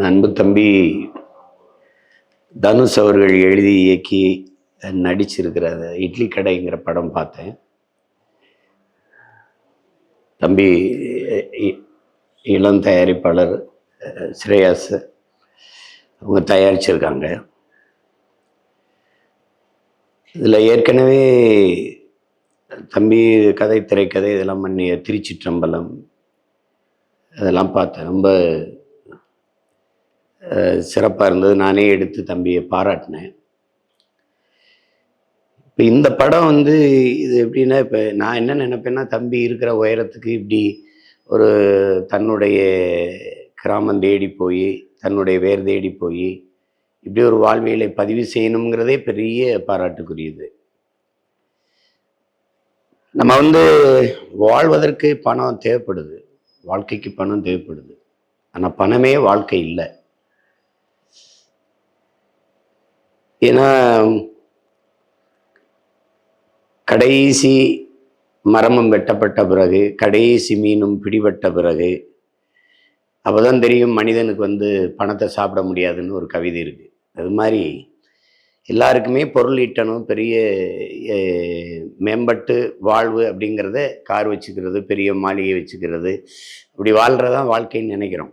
அன்பு தம்பி தனுஷ் அவர்கள் எழுதி இயக்கி நடிச்சிருக்கிற இட்லி கடைங்கிற படம் பார்த்தேன். தம்பி இளம் தயாரிப்பாளர் ஸ்ரேயாஸ் அவங்க தயாரிச்சிருக்காங்க. இதில் ஏற்கனவே தம்பி கதை திரைக்கதை இதெல்லாம் பண்ணிய திருச்சிற்றம்பலம் அதெல்லாம் பார்த்தேன். ரொம்ப சிறப்பாக இருந்தது. நானே எடுத்து தம்பியை பாராட்டினேன். இப்போ இந்த படம் இது எப்படின்னா, இப்போ நான் என்ன நினைப்பேன்னா, தம்பி இருக்கிற உயரத்துக்கு இப்படி ஒரு தன்னுடைய கிராமம் தேடி போய் தன்னுடைய வேர் தேடி போய் இப்படி ஒரு வாழ்வியலை பதிவு செய்யணுங்கிறதே பெரிய பாராட்டுக்குரியது. நம்ம வாழ்வதற்கு பணம் தேவைப்படுது, வாழ்க்கைக்கு பணம் தேவைப்படுது. ஆனால் பணமே வாழ்க்கை இல்லை. ஏன்னா கடைசி மரமும் வெட்டப்பட்ட பிறகு, கடைசி மீனும் பிடிபட்ட பிறகு அப்போதான் தெரியும் மனிதனுக்கு பணத்தை சாப்பிட முடியாதுன்னு ஒரு கவிதை இருக்கு. அது மாதிரி எல்லாருக்குமே பொருள் ஈட்டணும், பெரிய மேம்பட்டு வாழ்வு அப்படிங்கிறத கார் வச்சுக்கிறது, பெரிய மாளிகை வச்சுக்கிறது, அப்படி வாழ்கிறதான் வாழ்க்கைன்னு நினைக்கிறோம்.